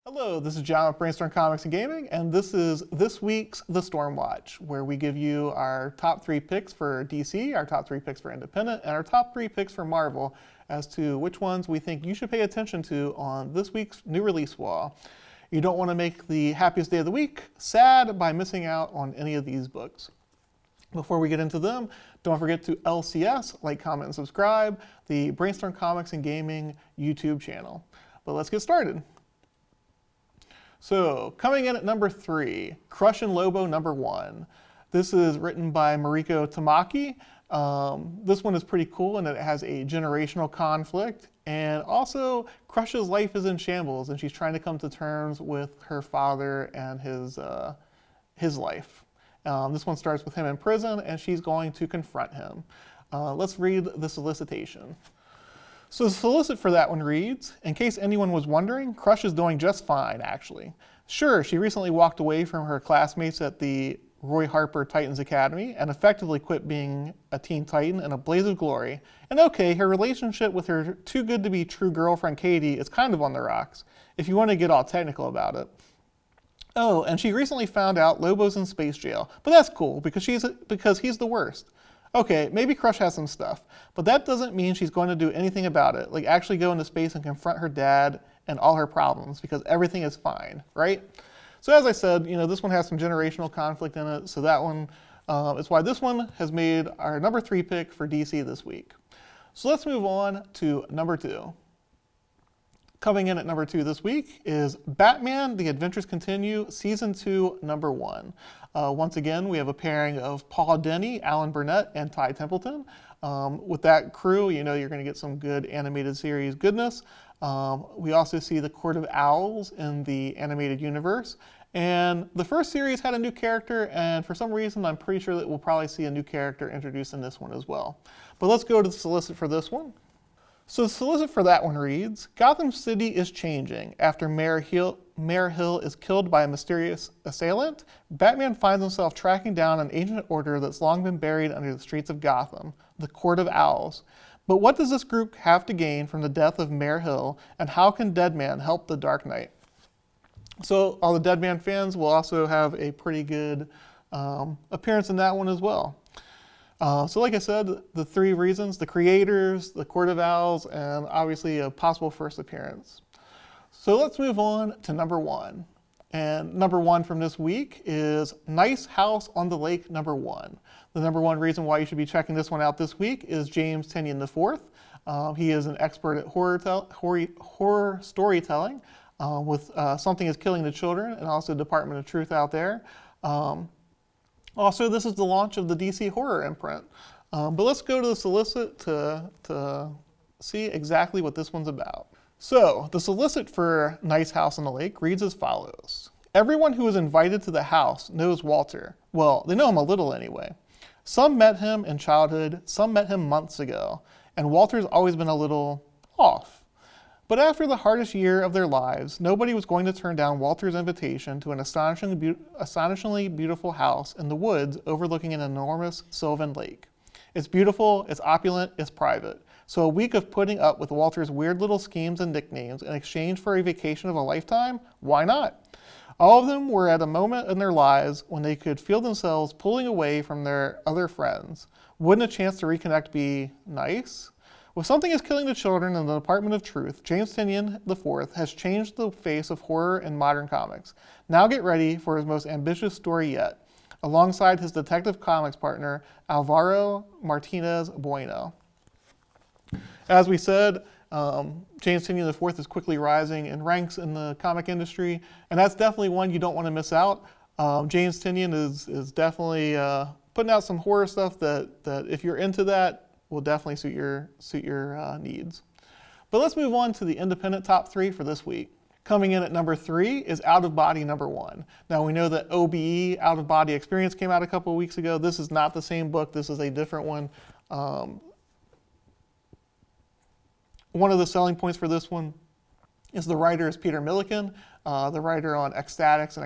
Hello, this is John with Brainstorm Comics and Gaming, and this is this week's The Stormwatch, where we give you our top 3 picks for DC, our top 3 picks for Independent, and our top 3 picks for Marvel as to which ones we think you should pay attention to on this week's new release wall. You don't want to make the happiest day of the week sad by missing out on any of these books. Before we get into them, don't forget to LCS, like, comment, and subscribe, the Brainstorm Comics and Gaming YouTube channel. But let's get started. So, coming in at number 3, Crush and Lobo number 1. This is written by Mariko Tamaki. This one is pretty cool, and it has a generational conflict. And also, Crush's life is in shambles, and she's trying to come to terms with her father and his life. This one starts with him in prison, and she's going to confront him. Let's read the solicitation. So the solicit for that one reads, in case anyone was wondering, Crush is doing just fine, actually. Sure, she recently walked away from her classmates at the Roy Harper Titans Academy and effectively quit being a teen titan in a blaze of glory. And okay, her relationship with her too-good-to-be-true girlfriend Katie is kind of on the rocks, if you want to get all technical about it. Oh, and she recently found out Lobo's in space jail, but that's cool because he's the worst. Okay, maybe Crush has some stuff, but that doesn't mean she's going to do anything about it, like actually go into space and confront her dad and all her problems, because everything is fine, right? So as I said, this one has some generational conflict in it, so that one is why this one has made our number 3 pick for DC this week. So let's move on to number 2. Coming in at number 2 this week is Batman: The Adventures Continue, Season 2, number 1. Once again, we have a pairing of Paul Dini, Alan Burnett, and Ty Templeton. With that crew, you're going to get some good animated series goodness. We also see the Court of Owls in the animated universe. And the first series had a new character, and for some reason, I'm pretty sure that we'll probably see a new character introduced in this one as well. But let's go to the solicit for this one. So the solicit for that one reads, Gotham City is changing. After Mayor Hill is killed by a mysterious assailant, Batman finds himself tracking down an ancient order that's long been buried under the streets of Gotham, the Court of Owls. But what does this group have to gain from the death of Mayor Hill, and how can Deadman help the Dark Knight? So all the Deadman fans will also have a pretty good appearance in that one as well. So like I said, the 3 reasons, the creators, the Court of Owls, and obviously a possible first appearance. So let's move on to number 1. And number 1 from this week is Nice House on the Lake number 1. The number 1 reason why you should be checking this one out this week is James Tynion IV. He is an expert at horror storytelling with Something is Killing the Children and also Department of Truth out there. Also, this is the launch of the DC Horror imprint. But let's go to the solicit to see exactly what this one's about. So, the solicit for Nice House on the Lake reads as follows. Everyone who is invited to the house knows Walter. Well, they know him a little anyway. Some met him in childhood, some met him months ago, and Walter's always been a little off. But after the hardest year of their lives, nobody was going to turn down Walter's invitation to an astonishingly beautiful house in the woods overlooking an enormous sylvan lake. It's beautiful, it's opulent, it's private. So a week of putting up with Walter's weird little schemes and nicknames in exchange for a vacation of a lifetime? Why not? All of them were at a moment in their lives when they could feel themselves pulling away from their other friends. Wouldn't a chance to reconnect be nice? With Something is Killing the Children in the Department of Truth, James Tynion IV has changed the face of horror in modern comics. Now get ready for his most ambitious story yet, alongside his Detective Comics partner, Alvaro Martinez Bueno. As we said, James Tynion IV is quickly rising in ranks in the comic industry, and that's definitely one you don't want to miss out. James Tynion is definitely putting out some horror stuff that if you're into that, will definitely suit your needs. But let's move on to the independent top 3 for this week. Coming in at number 3 is Out of Body number 1. Now we know that OBE, Out of Body Experience, came out a couple of weeks ago. This is not the same book. This is a different one. One of the selling points for this one is the writer is Peter Milliken, the writer on Ecstatics and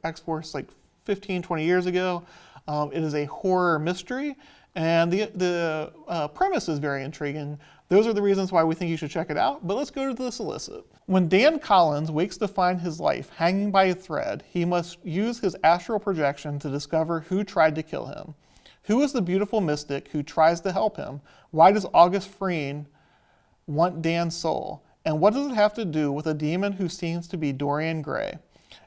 X-Force like 15, 20 years ago. It is a horror mystery. And the premise is very intriguing. Those are the reasons why we think you should check it out, but let's go to the solicit. When Dan Collins wakes to find his life hanging by a thread, he must use his astral projection to discover who tried to kill him. Who is the beautiful mystic who tries to help him? Why does August Freen want Dan's soul? And what does it have to do with a demon who seems to be Dorian Gray?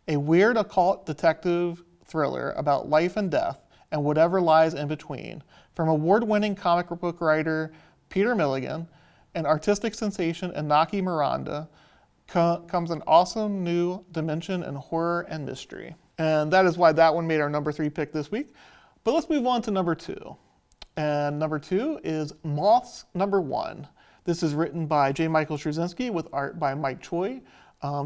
A weird occult detective thriller about life and death and whatever lies in between. From award-winning comic book writer Peter Milligan and artistic sensation Inaki Miranda comes an awesome new dimension in horror and mystery. And that is why that one made our number 3 pick this week. But let's move on to number 2. And number 2 is Moths Number 1. This is written by J. Michael Straczynski with art by Mike Choi.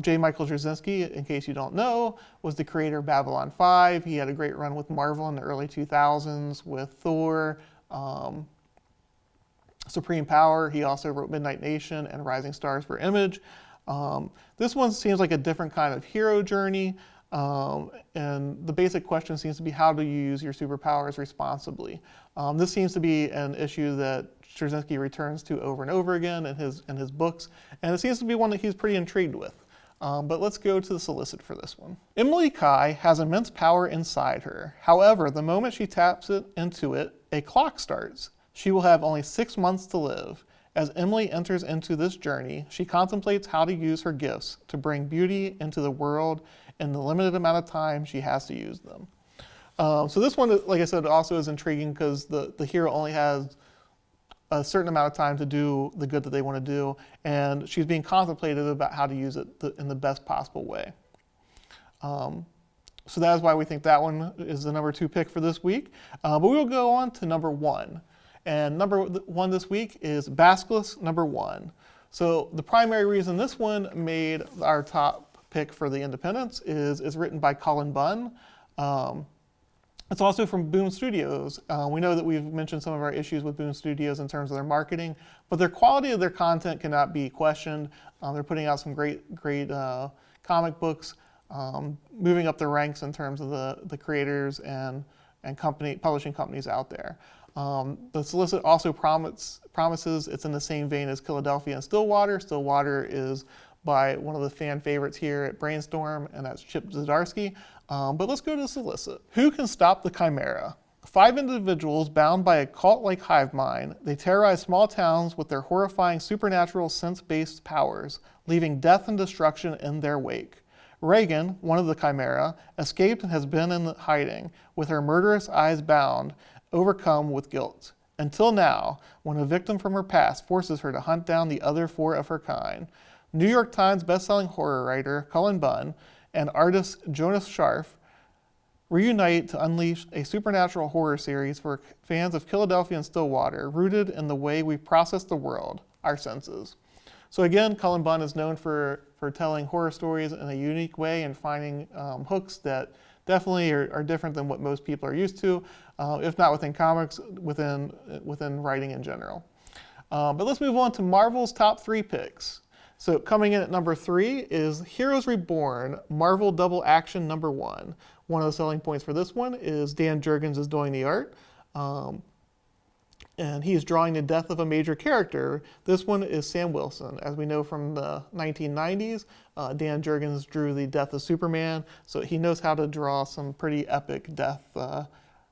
J. Michael Straczynski, in case you don't know, was the creator of Babylon 5. He had a great run with Marvel in the early 2000s with Thor, Supreme Power. He also wrote Midnight Nation and Rising Stars for Image. This one seems like a different kind of hero journey. And the basic question seems to be how do you use your superpowers responsibly? This seems to be an issue that Straczynski returns to over and over again in his books, and it seems to be one that he's pretty intrigued with. But let's go to the solicit for this one. Emily Kai has immense power inside her. However, the moment she taps into it, a clock starts. She will have only 6 months to live. As Emily enters into this journey, she contemplates how to use her gifts to bring beauty into the world in the limited amount of time she has to use them. So this one, like I said, also is intriguing because the hero only has a certain amount of time to do the good that they want to do, and she's being contemplative about how to use it in the best possible way. So that is why we think that one is the number 2 pick for this week. But we will go on to number 1. And number 1 this week is Basilisk Number 1. So the primary reason this one made our top pick for the Independents is it's written by Cullen Bunn. It's also from Boom Studios. We know that we've mentioned some of our issues with Boom Studios in terms of their marketing, but their quality of their content cannot be questioned. They're putting out some great comic books, moving up the ranks in terms of the creators and publishing companies out there. The solicit also promises it's in the same vein as Philadelphia and Stillwater. Stillwater is by one of the fan favorites here at Brainstorm, and that's Chip Zdarsky. But let's go to the solicit. Who can stop the Chimera? 5 individuals bound by a cult-like hive mind, they terrorize small towns with their horrifying supernatural sense-based powers, leaving death and destruction in their wake. Reagan, one of the Chimera, escaped and has been in hiding, with her murderous eyes bound, overcome with guilt. Until now, when a victim from her past forces her to hunt down the other 4 of her kind. New York Times bestselling horror writer Cullen Bunn and artist Jonas Scharf reunite to unleash a supernatural horror series for fans of Philadelphia and Stillwater, rooted in the way we process the world, our senses. So again, Cullen Bunn is known for telling horror stories in a unique way and finding hooks that definitely are different than what most people are used to, if not within comics, within writing in general. But let's move on to Marvel's top 3 picks. So coming in at number 3 is Heroes Reborn, Marvel Double Action number 1. One of the selling points for this one is Dan Jurgens is doing the art. And he is drawing the death of a major character. This one is Sam Wilson. As we know from the 1990s, Dan Jurgens drew the death of Superman, so he knows how to draw some pretty epic death of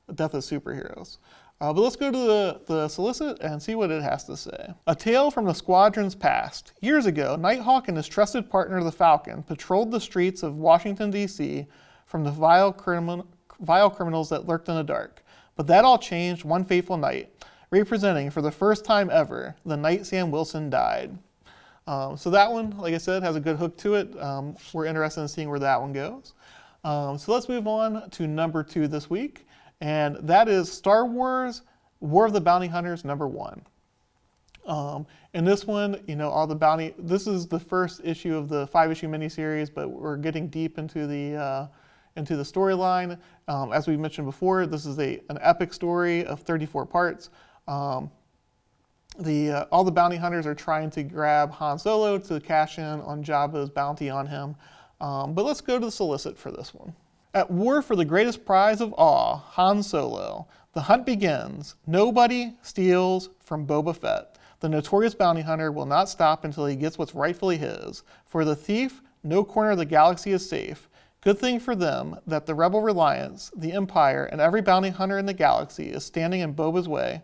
superheroes. But let's go to the solicit and see what it has to say. A tale from the squadron's past. Years ago, Nighthawk and his trusted partner, the Falcon, patrolled the streets of Washington, D.C. from the vile criminals that lurked in the dark. But that all changed one fateful night, representing for the first time ever the night Sam Wilson died. So that one, like I said, has a good hook to it. We're interested in seeing where that one goes. So let's move on to number 2 this week. And that is Star Wars War of the Bounty Hunters number 1. In this one, this is the first issue of the 5-issue miniseries, but we're getting deep into the storyline. As we mentioned before, this is an epic story of 34 parts. All the bounty hunters are trying to grab Han Solo to cash in on Jabba's bounty on him. But let's go to the solicit for this one. At war for the greatest prize of all, Han Solo, the hunt begins. Nobody steals from Boba Fett. The notorious bounty hunter will not stop until he gets what's rightfully his. For the thief, no corner of the galaxy is safe. Good thing for them that the Rebel Reliance, the Empire, and every bounty hunter in the galaxy is standing in Boba's way.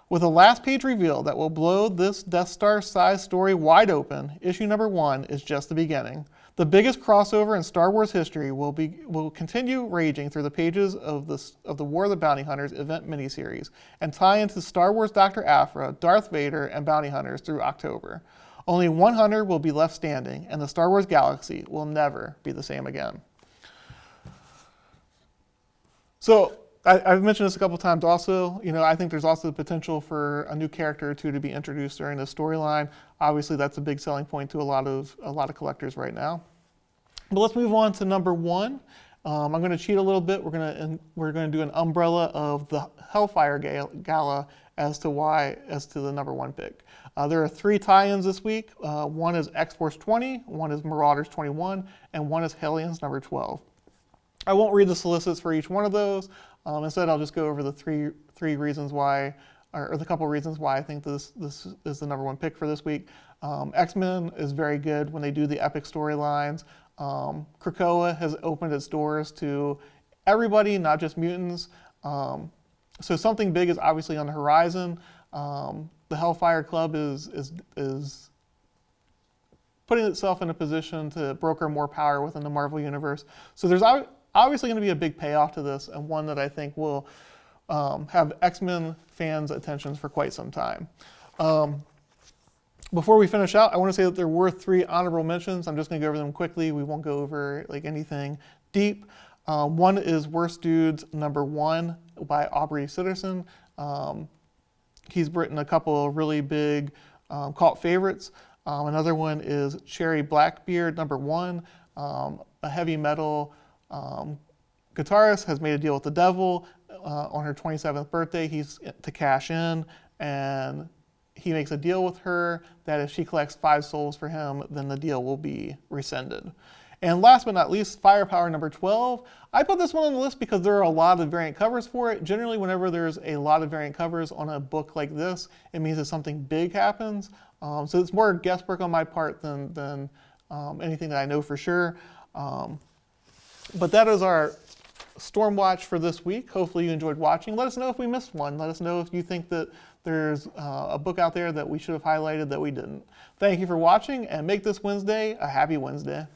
With a last page reveal that will blow this Death Star-sized story wide open, issue number 1 is just the beginning. The biggest crossover in Star Wars history will continue raging through the pages of the War of the Bounty Hunters event miniseries and tie into Star Wars Dr. Aphra, Darth Vader, and bounty hunters through October. Only one hunter will be left standing, and the Star Wars galaxy will never be the same again. So, I've mentioned this a couple times also. I think there's also the potential for a new character or two to be introduced during this storyline. Obviously, that's a big selling point to a lot of collectors right now. But let's move on to number 1. I'm going to cheat a little bit. We're going to do an umbrella of the Hellfire Gala as to the number 1 pick. There are 3 tie-ins this week. One is X-Force 20, one is Marauders 21, and one is Hellions number 12. I won't read the solicits for each one of those. Instead, I'll just go over the three reasons why, or the couple reasons why I think this is the number 1 pick for this week. X-Men is very good when they do the epic storylines. Krakoa has opened its doors to everybody, not just mutants. So something big is obviously on the horizon. The Hellfire Club is putting itself in a position to broker more power within the Marvel Universe. So there's obviously going to be a big payoff to this, and one that I think will have X-Men fans' attention for quite some time. Before we finish out, I want to say that there were 3 honorable mentions. I'm just going to go over them quickly. We won't go over anything deep. One is Worst Dudes number 1 by Aubrey Sitterson. He's written a couple of really big cult favorites. Another one is Cherry Blackbeard number 1, a heavy metal guitarist has made a deal with the devil on her 27th birthday. He's to cash in, and he makes a deal with her that if she collects 5 souls for him, then the deal will be rescinded. And last but not least, Firepower number 12. I put this one on the list because there are a lot of variant covers for it. Generally, whenever there's a lot of variant covers on a book like this, it means that something big happens. So it's more guesswork on my part than anything that I know for sure. But that is our Stormwatch for this week. Hopefully you enjoyed watching. Let us know if we missed one. Let us know if you think that there's a book out there that we should have highlighted that we didn't. Thank you for watching, and make this Wednesday a happy Wednesday.